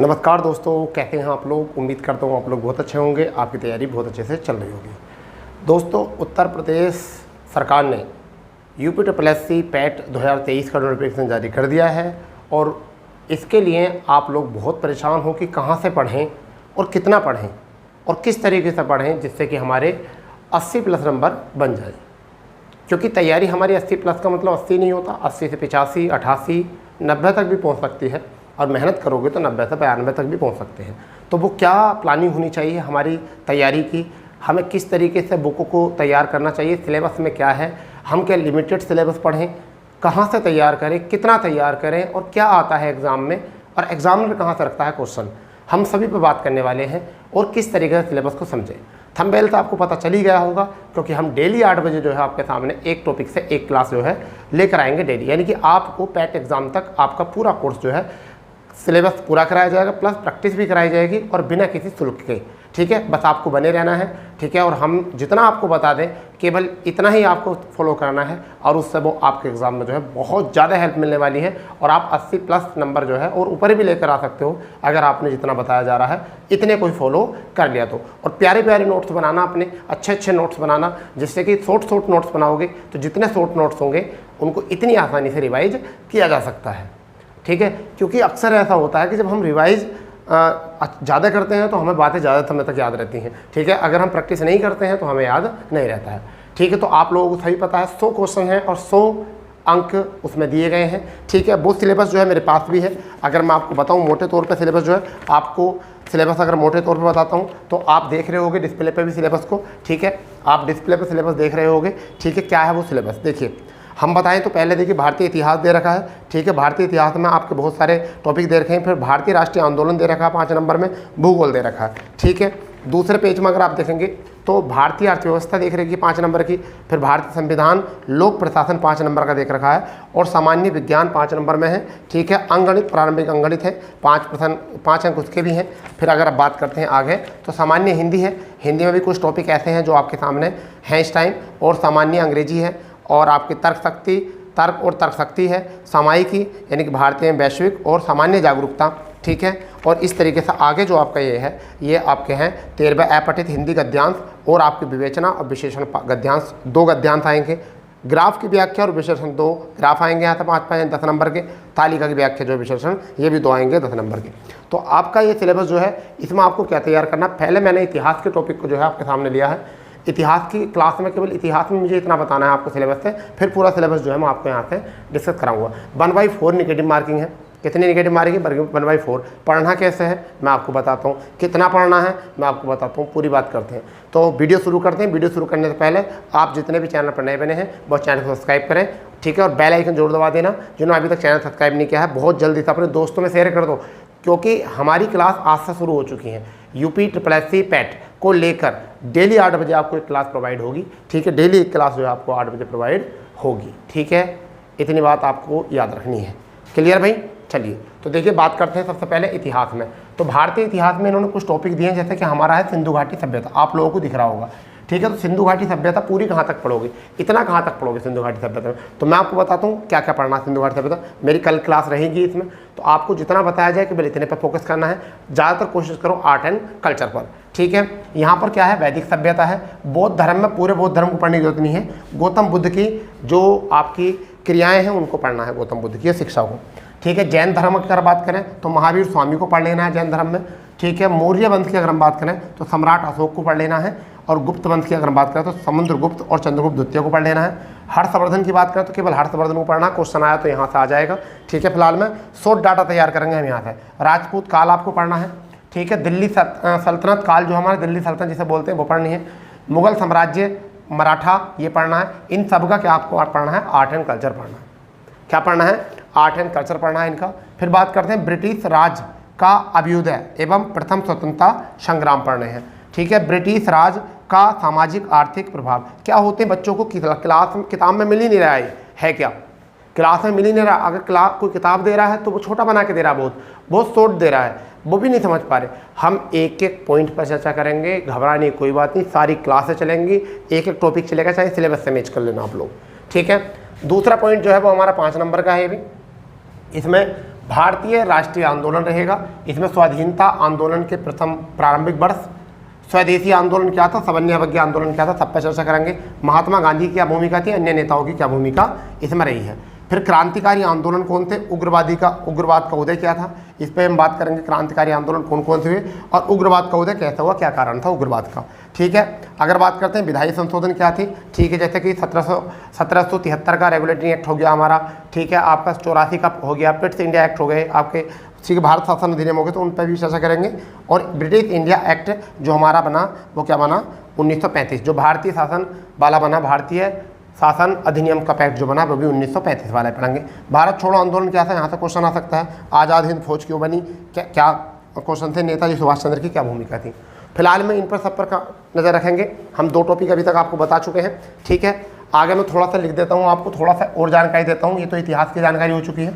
नमस्कार दोस्तों, कैसे हैं आप लोग। उम्मीद करता हूँ आप लोग बहुत अच्छे होंगे, आपकी तैयारी बहुत अच्छे से चल रही होगी। दोस्तों, उत्तर प्रदेश सरकार ने UPSSC पैट 2023 का नोटिफिकेशन जारी कर दिया है और इसके लिए आप लोग बहुत परेशान हो कि कहाँ से पढ़ें और कितना पढ़ें और किस तरीके से पढ़ें जिससे कि हमारे 80 प्लस नंबर बन जाए। क्योंकि तैयारी हमारी 80 प्लस का मतलब 80 नहीं होता, 80 से 85, 88, 90 तक भी पहुंच सकती है और मेहनत करोगे तो 90 से 92 तक भी पहुंच सकते हैं। तो वो क्या प्लानिंग होनी चाहिए हमारी तैयारी की, हमें किस तरीके से बुकों को तैयार करना चाहिए, सिलेबस में क्या है, हम क्या लिमिटेड सिलेबस पढ़ें, कहाँ से तैयार करें, कितना तैयार करें और क्या आता है एग्ज़ाम में और एग्जामिनर कहाँ से रखता है क्वेश्चन, हम सभी पर बात करने वाले हैं और किस तरीके से सिलेबस को समझें। थंबनेल तो आपको पता चल ही गया होगा क्योंकि हम डेली 8 बजे जो है आपके सामने एक टॉपिक से एक क्लास जो है लेकर आएंगे डेली, यानी कि आपको पैट एग्ज़ाम तक आपका पूरा कोर्स जो है सिलेबस पूरा कराया जाएगा, प्लस प्रैक्टिस भी कराई जाएगी और बिना किसी शुल्क के। ठीक है, बस आपको बने रहना है। ठीक है, और हम जितना आपको बता दें केवल इतना ही आपको फॉलो करना है और उससे वो आपके एग्ज़ाम में जो है बहुत ज़्यादा हेल्प मिलने वाली है और आप 80 प्लस नंबर जो है और ऊपर भी लेकर आ सकते हो अगर आपने जितना बताया जा रहा है इतने कोई फॉलो कर लिया तो। और प्यारे प्यारे नोट्स बनाना, अपने अच्छे अच्छे नोट्स बनाना, जिससे कि शॉर्ट नोट्स बनाओगे तो जितने शॉर्ट नोट्स होंगे उनको इतनी आसानी से रिवाइज किया जा सकता है। ठीक है, क्योंकि अक्सर ऐसा होता है कि जब हम रिवाइज ज़्यादा करते हैं तो हमें बातें ज़्यादा समय तक याद रहती हैं। ठीक है, अगर हम प्रैक्टिस नहीं करते हैं तो हमें याद नहीं रहता है। ठीक है, तो आप लोगों को सही पता है 100 क्वेश्चन हैं और 100 अंक उसमें दिए गए हैं। ठीक है, वो सिलेबस जो है मेरे पास भी है। अगर मैं आपको बताऊं मोटे तौर पे सिलेबस जो है, आपको सिलेबस अगर मोटे तौर पे बताता हूं तो आप देख रहे होगे डिस्प्ले पे भी सिलेबस को। ठीक है, आप डिस्प्ले पे सिलेबस देख रहे होगे। ठीक है, क्या है वो सिलेबस देखिए। हम बताएं तो पहले देखिए भारतीय इतिहास दे रखा है। ठीक है, भारतीय इतिहास में आपके बहुत सारे टॉपिक दे रखे हैं। फिर भारतीय राष्ट्रीय आंदोलन दे रखा है 5 नंबर में, भूगोल दे रखा है। ठीक है, दूसरे पेज में अगर आप देखेंगे तो भारतीय अर्थव्यवस्था देख रखी 5 नंबर की, फिर भारतीय संविधान, लोक प्रशासन 5 नंबर का देख रखा है और सामान्य विज्ञान 5 नंबर में है। ठीक है, अंगणित, प्रारंभिक अंगणित है 5 अंक उसके भी हैं। फिर अगर आप बात करते हैं आगे तो सामान्य हिंदी है, हिंदी में भी कुछ टॉपिक ऐसे हैं जो आपके सामने हैं इस टाइम, और सामान्य अंग्रेजी है और आपकी तर्क और तर्क शक्ति है, सामायिकी यानी कि भारतीय वैश्विक और सामान्य जागरूकता। ठीक है, और इस तरीके से आगे जो आपका ये है ये आपके हैं 13वां अपठित हिंदी गद्यांश और आपकी विवेचना और विशेषण गद्यांश, 2 गद्यांश आएंगे। ग्राफ की व्याख्या और विशेषण 2 ग्राफ आएंगे यहाँ से 5 10 नंबर के। तालिका की व्याख्या जो विशेषण ये भी 2 आएंगे 10 नंबर के। तो आपका ये सिलेबस जो है इसमें आपको क्या तैयार करना, पहले मैंने इतिहास के टॉपिक को जो है आपके सामने लिया है। इतिहास की क्लास में केवल इतिहास में मुझे इतना बताना है आपको सिलेबस से, फिर पूरा सिलेबस जो है मैं आपको यहाँ से डिस्कस कराऊंगा। 1/4 निगेटिव मार्किंग है। कितनी निगेटिव मार्किंग है? 1/4। पढ़ना कैसे है मैं आपको बताता हूँ, कितना पढ़ना है मैं आपको बताता हूँ, पूरी बात करते हैं। तो वीडियो शुरू करते हैं। वीडियो शुरू करने से पहले आप जितने भी चैनल पर नए बने हैं वो चैनल को सब्सक्राइब करें। ठीक है, और बेल आइकन जरूर दबा देना जिन्होंने अभी तक चैनल सब्सक्राइब नहीं किया है। बहुत जल्दी से अपने दोस्तों में शेयर कर दो क्योंकि हमारी क्लास आज से शुरू हो चुकी है। UPSSC पैट को लेकर डेली 8 बजे आपको एक क्लास प्रोवाइड होगी। ठीक है, डेली एक क्लास जो है आपको 8 बजे प्रोवाइड होगी। ठीक है, इतनी बात आपको याद रखनी है। क्लियर भाई? चलिए तो देखिए बात करते हैं सबसे पहले इतिहास में। तो भारतीय इतिहास में इन्होंने कुछ टॉपिक दिए हैं, जैसे कि हमारा है सिंधु घाटी सभ्यता, आप लोगों को दिख रहा होगा। ठीक है, तो सिंधु घाटी सभ्यता पूरी कहाँ तक पढ़ोगे, इतना कहाँ तक पढ़ोगे सिंधु घाटी सभ्यता में? तो मैं आपको बताता हूँ क्या क्या पढ़ना है सिंधु घाटी सभ्यता। मेरी कल क्लास रहेगी इसमें, तो आपको जितना बताया जाए केवल इतने पर फोकस करना है। ज़्यादातर कोशिश करो आर्ट एंड कल्चर पर। ठीक है, यहाँ पर क्या है, वैदिक सभ्यता है। बौद्ध धर्म में पूरे बौद्ध धर्म को पढ़ने की जरूरत नहीं है। गौतम बुद्ध की जो आपकी क्रियाएँ हैं उनको पढ़ना है, गौतम बुद्ध की शिक्षा को। ठीक है, जैन धर्म की अगर बात करें तो महावीर स्वामी को पढ़ लेना है जैन धर्म में। ठीक है, मौर्य वंश की अगर हम बात करें तो सम्राट अशोक को पढ़ लेना है, और गुप्त वंश की अगर हम बात करें तो समुद्रगुप्त और चंद्रगुप्त द्वितीय को पढ़ लेना है। हर्षवर्धन की बात करें तो केवल हर्षवर्धन को पढ़ना, क्वेश्चन आया तो यहाँ से आ जाएगा। ठीक है, फिलहाल में शॉर्ट डाटा तैयार करेंगे हम यहाँ से। राजपूत काल आपको पढ़ना है। ठीक है, दिल्ली सल्तनत काल जो हमारे दिल्ली सल्तनत जिसे बोलते हैं वो पढ़नी है। मुगल साम्राज्य, मराठा ये पढ़ना है। इन सब का क्या आपको पढ़ना है, आर्ट एंड कल्चर पढ़ना है। क्या पढ़ना है? आर्ट एंड कल्चर पढ़ना है इनका। फिर बात करते हैं ब्रिटिश राज का अभ्युदय एवं प्रथम स्वतंत्रता संग्राम पढ़ने हैं। ठीक है, ब्रिटिश राज का सामाजिक आर्थिक प्रभाव क्या होते हैं, बच्चों को क्लास किताब में मिल ही नहीं रहा है क्या? क्लास में मिल ही नहीं रहा। अगर कोई किताब दे रहा है तो वो छोटा बना के दे रहा है, बहुत शॉर्ट दे रहा है, वो भी नहीं समझ पा रहे। हम एक एक पॉइंट पर चर्चा करेंगे, घबराने की कोई बात नहीं, सारी क्लासें चलेंगी, एक एक टॉपिक चलेगा, चाहे सिलेबस से मैच कर लेना आप लोग। ठीक है, दूसरा पॉइंट जो है वो हमारा 5 नंबर का है। भी इसमें भारतीय राष्ट्रीय आंदोलन रहेगा। इसमें स्वाधीनता आंदोलन के प्रथम प्रारंभिक वर्ष, स्वदेशी आंदोलन क्या था, सवर्ण अवज्ञा आंदोलन क्या था, सब पर चर्चा करेंगे। महात्मा गांधी की क्या भूमिका थी, अन्य नेताओं की क्या भूमिका इसमें रही है। फिर क्रांतिकारी आंदोलन कौन थे, उग्रवाद का उदय क्या था, इस पर हम बात करेंगे। क्रांतिकारी आंदोलन कौन कौन से हुए और उग्रवाद का उदय कैसा हुआ, क्या कारण था उग्रवाद का। ठीक है, अगर बात करते हैं विधायी संशोधन क्या थी, ठीक है, जैसे कि 1773 का रेगुलेटरी एक्ट हो गया हमारा, ठीक है, आपका 84 का हो गया, पिट्स इंडिया एक्ट हो गए आपके, ठीक है, भारत शासन अधिनियम हो गए, तो उन पर भी चर्चा करेंगे। और ब्रिटिश इंडिया एक्ट जो हमारा बना वो क्या बना, 1935, जो भारतीय शासन वाला बना, भारतीय शासन अधिनियम का पैक्ट जो बना वो भी 1935 वाला पढ़ेंगे। भारत छोड़ो आंदोलन क्या था, यहाँ से क्वेश्चन आ सकता है। आज़ाद हिंद फौज क्यों बनी, क्या क्वेश्चन थे। नेताजी सुभाष चंद्र की क्या भूमिका थी। फिलहाल में इन पर सब पर का नज़र रखेंगे। हम 2 टॉपिक अभी तक आपको बता चुके हैं। ठीक है, आगे मैं थोड़ा सा लिख देता हूँ, आपको थोड़ा सा और जानकारी देता हूँ। ये तो इतिहास की जानकारी हो चुकी है।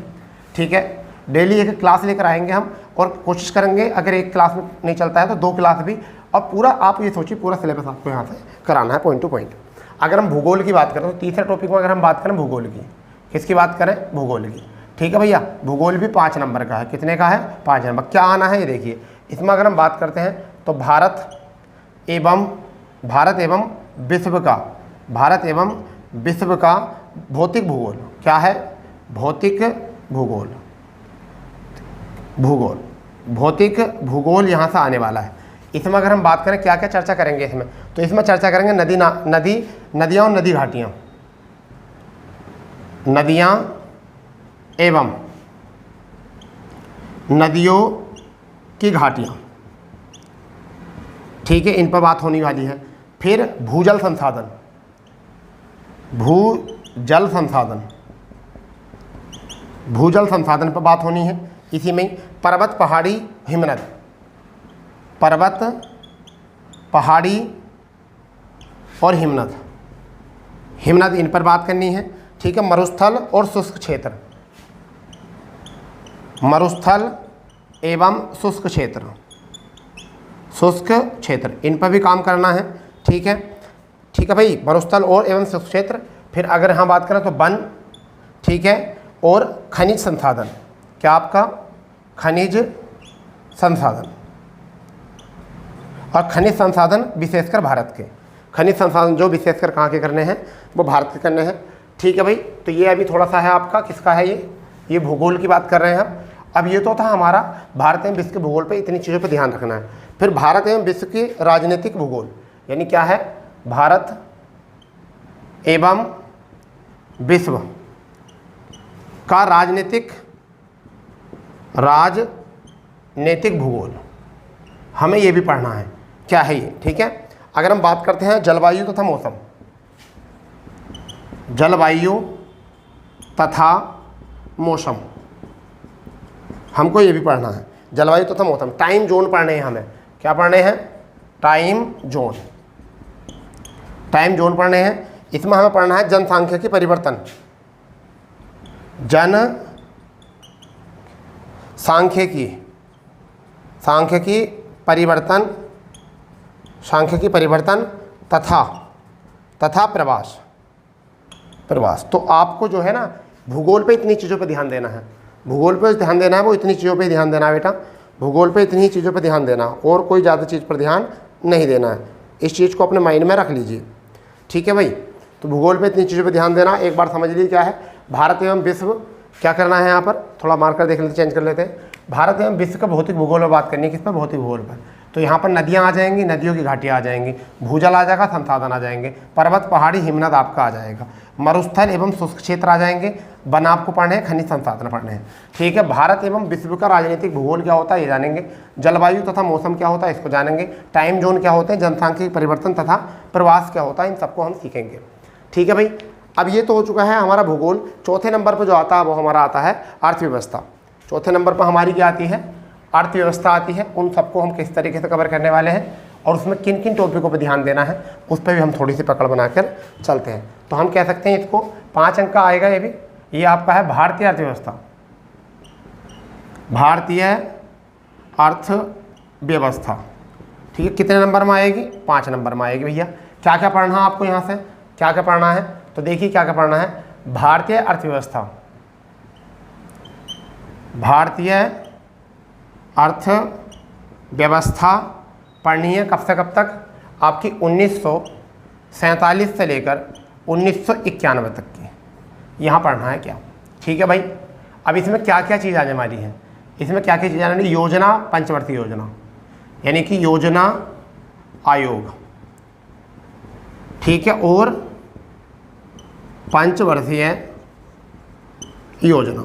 ठीक है, डेली एक क्लास लेकर आएंगे हम और कोशिश करेंगे अगर एक क्लास में नहीं चलता है तो 2 क्लास भी, और पूरा आप ये सोचिए पूरा सिलेबस आपको यहाँ से कराना है पॉइंट टू पॉइंट। अगर हम भूगोल की बात करें तो तीसरे टॉपिक में अगर हम बात करें भूगोल की, किसकी बात करें, भूगोल की। ठीक है भैया, भूगोल भी 5 नंबर का है। कितने का है, 5 नंबर। क्या आना है ये देखिए, इसमें अगर हम बात करते हैं तो भारत एवं विश्व का भौतिक भूगोल क्या है, भौतिक भूगोल यहाँ से आने वाला है। इसमें अगर हम बात करें क्या क्या चर्चा करेंगे इसमें, तो इसमें चर्चा करेंगे नदियाँ और नदी घाटियाँ, नदियाँ एवं नदियों की घाटियाँ। ठीक है, इन पर बात होने वाली है। फिर भूजल संसाधन पर बात होनी है। इसी में पर्वत, पहाड़ी और हिमनद इन पर बात करनी है। ठीक है, मरुस्थल और शुष्क क्षेत्र, इन पर भी काम करना है। ठीक है भाई, मरुस्थल और एवं शुष्क क्षेत्र। फिर अगर यहाँ बात करें तो वन, ठीक है, और खनिज संसाधन, क्या आपका खनिज संसाधन, और खनिज संसाधन विशेषकर भारत के खनिज संसाधन जो विशेषकर कहाँ के करने हैं, वो भारत के करने हैं। ठीक है भाई, तो ये अभी थोड़ा सा है आपका, किसका है ये भूगोल की बात कर रहे हैं हम। अब ये तो था हमारा भारत एवं विश्व के भूगोल पे, इतनी चीज़ों पे ध्यान रखना है। फिर भारत एवं विश्व के राजनीतिक भूगोल, यानी क्या है, भारत एवं विश्व का राजनीतिक भूगोल, हमें ये भी पढ़ना है क्या है ये। ठीक है, अगर हम बात करते हैं जलवायु तथा मौसम, हमको ये भी पढ़ना है, जलवायु तथा मौसम। टाइम जोन पढ़ने हैं हमें, क्या पढ़ने हैं, टाइम जोन पढ़ने हैं। इसमें हमें पढ़ना है जनसांख्यिकी परिवर्तन, सांख्यिकी परिवर्तन तथा प्रवास। तो आपको जो है ना भूगोल पे इतनी चीज़ों पे ध्यान देना है, वो इतनी चीज़ों पे ध्यान देना है बेटा, भूगोल पे इतनी चीज़ों पे ध्यान देना, और कोई ज़्यादा चीज़ पर ध्यान नहीं देना है। इस चीज़ को अपने माइंड में रख लीजिए। ठीक है भाई, तो भूगोल पे इतनी चीज़ों पे ध्यान देना। एक बार समझ लीजिए क्या है भारत एवं विश्व, क्या करना है यहाँ पर, थोड़ा मार्कर देख लेते, चेंज कर लेते हैं। भारत एवं विश्व का भौतिक भूगोल में बात करनी है, किस पर, भौतिक भूगोल पर। तो यहाँ पर नदियाँ आ जाएंगी, नदियों की घाटियाँ आ जाएंगी, भूजल आ जाएगा, संसाधन आ जाएंगे, पर्वत, पहाड़ी, हिमनद आपका आ जाएगा, मरुस्थल एवं शुष्क क्षेत्र आ जाएंगे, वन आपको पढ़ने हैं, खनिज संसाधन पढ़ने हैं। ठीक है, भारत एवं विश्व का राजनीतिक भूगोल क्या होता है ये जानेंगे, जलवायु तथा मौसम क्या होता है इसको जानेंगे, टाइम जोन क्या होते हैं, जनसांख्यिकी परिवर्तन तथा प्रवास क्या होता है, इन सबको हम सीखेंगे। ठीक है भाई, अब ये तो हो चुका है हमारा भूगोल। चौथे नंबर पर जो आता है वो हमारा आता है अर्थव्यवस्था। चौथे नंबर पर हमारी क्या आती है, अर्थव्यवस्था आती है। उन सबको हम किस तरीके से कवर करने वाले हैं और उसमें किन किन टॉपिकों पर ध्यान देना है, उस पर भी हम थोड़ी सी पकड़ बनाकर चलते हैं। तो हम कह सकते हैं इसको 5 अंक का आएगा ये भी। ये आपका है भारतीय अर्थव्यवस्था, ठीक है, कितने नंबर में आएगी, 5 नंबर में आएगी भैया। क्या क्या पढ़ना है आपको यहाँ से, क्या क्या पढ़ना है, तो देखिए क्या क्या पढ़ना है। भारतीय अर्थव्यवस्था भारतीय अर्थव्यवस्था पढ़नी है कब से कब तक, आपकी 1947 से लेकर 1991 तक की, यहाँ पढ़ना है क्या। ठीक है भाई। अब इसमें क्या क्या चीज़ आने वाली है, इसमें क्या क्या चीज़ आने वाली, योजना, पंचवर्षीय योजना यानी कि योजना आयोग, ठीक है, और पंचवर्षीय योजना,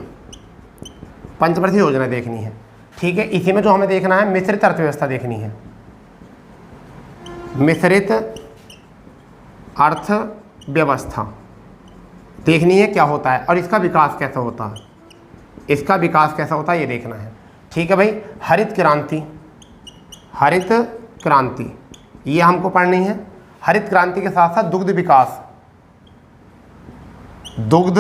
पंचवर्षीय योजना देखनी है। ठीक है। इसी में जो हमें देखना है मिश्रित अर्थव्यवस्था देखनी है, मिश्रित अर्थव्यवस्था देखनी है क्या होता है और इसका विकास कैसा होता है, इसका विकास कैसा होता है ये देखना है। ठीक है भाई। हरित क्रांति, हरित क्रांति ये हमको पढ़नी है। हरित क्रांति के साथ साथ दुग्ध विकास, दुग्ध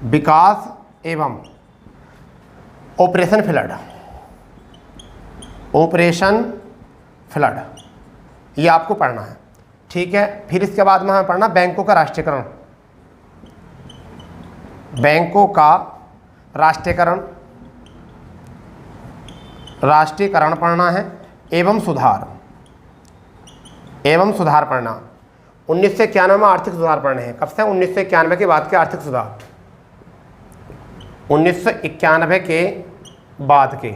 विकास एवं ऑपरेशन फ्लड, ऑपरेशन फ्लड ये आपको पढ़ना है। ठीक है। फिर इसके बाद में हमें पढ़ना बैंकों का राष्ट्रीयकरण, बैंकों का राष्ट्रीयकरण, राष्ट्रीयकरण पढ़ना है एवं सुधार, एवं सुधार पढ़ना। 1991 में आर्थिक सुधार पढ़ने हैं। कब से, 1991 के बाद के आर्थिक सुधार, 1991 के बाद के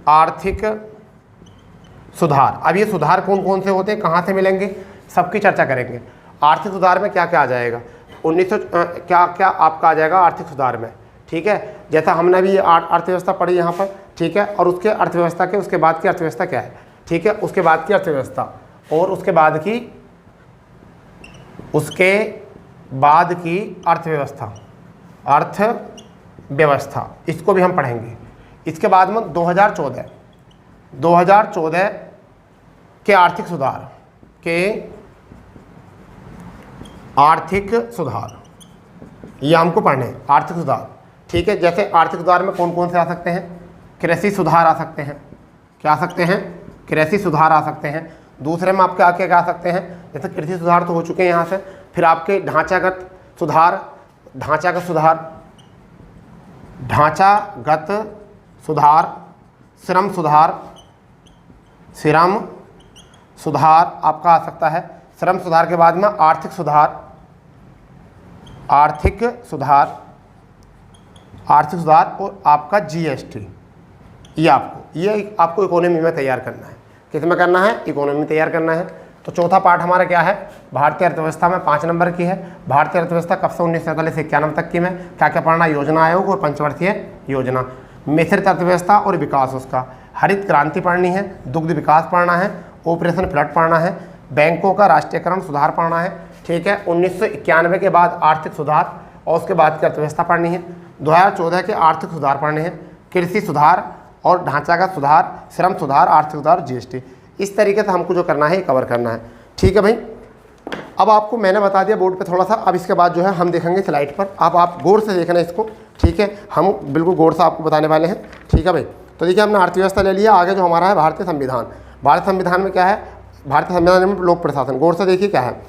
आर्थिक सुधार। अब ये सुधार कौन कौन से होते हैं, कहाँ से मिलेंगे, सबकी चर्चा करेंगे। आर्थिक सुधार में क्या क्या आ जाएगा, 1900 क्या क्या आपका आ जाएगा आर्थिक सुधार में। ठीक है। जैसा हमने भी अर्थव्यवस्था पढ़ी यहाँ पर। ठीक है। और उसके अर्थव्यवस्था के उसके बाद की अर्थव्यवस्था क्या है। ठीक है। उसके बाद की अर्थव्यवस्था और उसके बाद की अर्थव्यवस्था, अर्थव्यवस्था इसको भी हम पढ़ेंगे। इसके बाद में 2014 के आर्थिक सुधार, के आर्थिक सुधार ये हमको पढ़ने हैं, आर्थिक सुधार। ठीक है। जैसे आर्थिक सुधार में कौन कौन से आ सकते हैं, कृषि सुधार आ सकते हैं, क्या आ सकते हैं, कृषि सुधार आ सकते हैं। दूसरे में आपके आके क्या आ सकते हैं, जैसे कृषि सुधार तो हो चुके हैं यहाँ से। फिर आपके ढांचागत सुधार, ढांचागत सुधार, ढांचागत सुधार, श्रम सुधार, श्रम सुधार आपका आ सकता है। श्रम सुधार के बाद में आर्थिक सुधार, आर्थिक सुधार, आर्थिक सुधार और आपका जीएसटी। ये आपको इकोनॉमी में तैयार करना है। किस में करना है, इकोनॉमी में तैयार करना है। तो चौथा पार्ट हमारा क्या है, भारतीय अर्थव्यवस्था में 5 नंबर की है। भारतीय अर्थव्यवस्था कब से 1947 से 91 तक की में क्या क्या पढ़ना, योजना आयोग और पंचवर्षीय योजना। मिश्रित अर्थव्यवस्था और विकास उसका, हरित क्रांति पढ़नी है, दुग्ध विकास पढ़ना है, ऑपरेशन फ्लड पढ़ना है, बैंकों का राष्ट्रीयकरण सुधार पढ़ना है। ठीक है। 1991 के बाद आर्थिक सुधार और उसके बाद की अर्थव्यवस्था पढ़नी है। 2014 के आर्थिक सुधार पढ़ने हैं, कृषि सुधार और ढांचागत सुधार, श्रम सुधार, आर्थिक सुधार, जीएसटी। इस तरीके से हमको जो करना है ये कवर करना है। ठीक है भाई। अब आपको मैंने बता दिया बोर्ड पे थोड़ा सा। अब इसके बाद जो है हम देखेंगे स्लाइड पर। अब आप गौर से देखना इसको। ठीक है। हम बिल्कुल गौर से आपको बताने वाले हैं। ठीक है भाई। तो देखिए हमने अर्थव्यवस्था ले लिया। आगे जो हमारा है भारतीय संविधान। भारतीय संविधान में क्या है, भारतीय संविधान में लोक प्रशासन। गौर से देखिए क्या है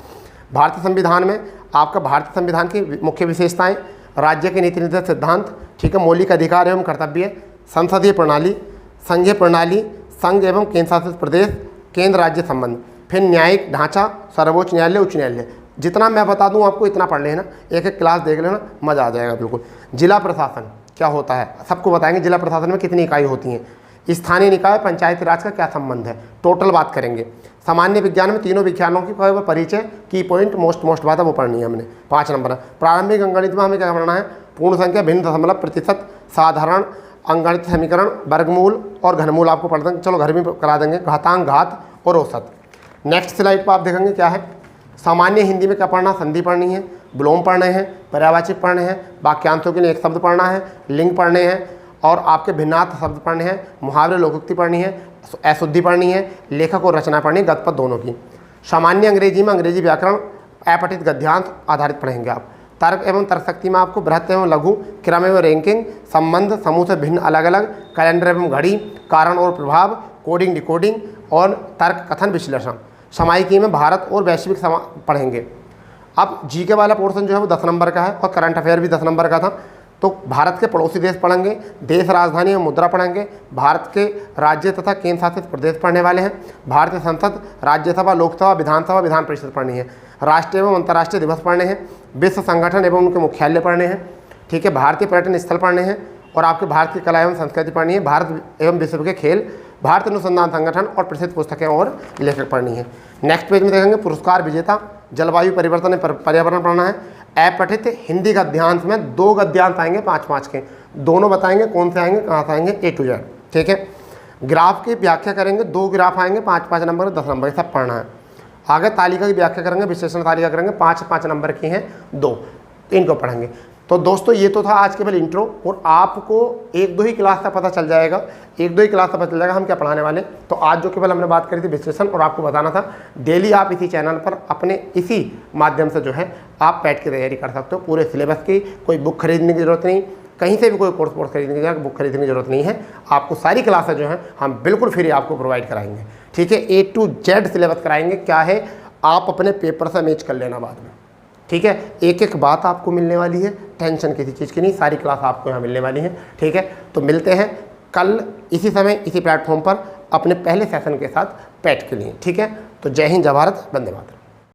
भारतीय संविधान में। आपका भारतीय संविधान की मुख्य विशेषताएं, राज्य के नीति निर्देश सिद्धांत, ठीक है, मौलिक अधिकार एवं कर्तव्य, संसदीय प्रणाली, संघीय प्रणाली, संघ एवं केंद्र शासित प्रदेश, केंद्र राज्य संबंध, फिर न्यायिक ढांचा, सर्वोच्च न्यायालय, उच्च न्यायालय। जितना मैं बता दूं आपको इतना पढ़ लेना, एक एक क्लास देख लेना, मज़ा आ जाएगा बिल्कुल। जिला प्रशासन क्या होता है सबको बताएंगे। जिला प्रशासन में कितनी इकाई होती हैं, स्थानीय निकाय, पंचायती राज का क्या संबंध है, टोटल बात करेंगे। सामान्य विज्ञान में तीनों विज्ञानों की परिचय, की पॉइंट, मोस्ट बात है वो पढ़नी है हमने। 5 नंबर। प्रारंभिक अंकगणित में हमें क्या पढ़ना है, पूर्ण संख्या, भिन्न दशमलव, प्रतिशत, साधारण अंकगणित समीकरण, वर्गमूल और घनमूल आपको पढ़ देंगे। चलो घर में करा देंगे, घातांक, घात और औसत। नेक्स्ट स्लाइड पर आप देखेंगे क्या है, सामान्य हिंदी में क्या पढ़ना, संधि पढ़नी है, विलोम पढ़ने हैं, पर्यायवाची पढ़ने हैं, वाक्यांशों के लिए एक शब्द पढ़ना है, लिंग पढ़ने हैं और आपके भिन्नार्थ शब्द पढ़ने हैं, मुहावरे, लोकोक्ति पढ़नी है, अशुद्धि पढ़नी है, लेखक और रचना पढ़नी है, गद्यपद दोनों की। सामान्य अंग्रेजी में अंग्रेजी व्याकरण, अपठित गद्यांश आधारित पढ़ेंगे आप। तर्क एवं तर्कशक्ति में आपको बृहत एवं लघु, क्रम एवं रैंकिंग, संबंध, समूह से भिन्न अलग अलग, कैलेंडर एवं घड़ी, कारण और प्रभाव, कोडिंग डिकोडिंग और तर्क कथन विश्लेषण। सामायिकी में भारत और वैश्विक पढ़ेंगे। अब जीके वाला पोर्शन जो है वो 10 नंबर का है और करंट अफेयर भी 10 नंबर का था। तो भारत के पड़ोसी देश पढ़ेंगे, देश राजधानी और मुद्रा पढ़ेंगे, भारत के राज्य तथा केंद्र शासित प्रदेश पढ़ने वाले हैं, भारतीय संसद, राज्यसभा, लोकसभा, विधानसभा, विधान परिषद पढ़नी है, राष्ट्रीय एवं अंतर्राष्ट्रीय दिवस पढ़ने हैं, विश्व संगठन एवं उनके मुख्यालय पढ़ने हैं, ठीक है, भारतीय पर्यटन स्थल पढ़ने हैं, और आपके भारत की कला एवं संस्कृति पढ़नी है, भारत एवं विश्व के खेल, भारतीय अनुसंधान संगठन और प्रसिद्ध पुस्तकें और लेखक पढ़नी है। नेक्स्ट पेज में देखेंगे पुरस्कार विजेता, जलवायु परिवर्तन एवं पर्यावरण पढ़ना है। अपठित हिंदी गद्यांश में 2 गद्यांश आएंगे 5-5 के, दोनों बताएंगे कौन से आएंगे, कहाँ से आएंगे, A to Z, ठीक है। ग्राफ की व्याख्या करेंगे, 2 ग्राफ आएंगे 5-5 नंबर, 10 नंबर, सब पढ़ना है। आगे तालिका की व्याख्या करेंगे, विश्लेषण तालिका करेंगे, 5-5 नंबर की हैं 2, इनको पढ़ेंगे। तो दोस्तों ये तो था आज केवल इंट्रो, और आपको 1-2 ही क्लास का पता चल जाएगा, 1-2 ही क्लास का पता चल जाएगा हम क्या पढ़ाने वाले। तो आज जो केवल हमने बात करी थी विश्लेषण, और आपको बताना था डेली आप इसी चैनल पर अपने इसी माध्यम से जो है आप पैट की तैयारी कर सकते हो पूरे सिलेबस की। कोई बुक खरीदने की जरूरत नहीं, कहीं से भी कोई कोर्स खरीदने की बुक खरीदने की जरूरत नहीं है, आपको सारी क्लासें जो हैं हम बिल्कुल फ्री आपको प्रोवाइड कराएंगे, ठीक है। A to Z सिलेबस कराएंगे, क्या है आप अपने पेपर से मैच कर लेना बाद में, ठीक है। एक बात आपको मिलने वाली है, टेंशन किसी चीज़ की नहीं, सारी क्लास आपको यहाँ मिलने वाली है, ठीक है। तो मिलते हैं कल इसी समय इसी प्लेटफॉर्म पर अपने पहले सेशन के साथ पैट के लिए, ठीक है। तो जय हिंद, जय भारत, वंदे मातरम।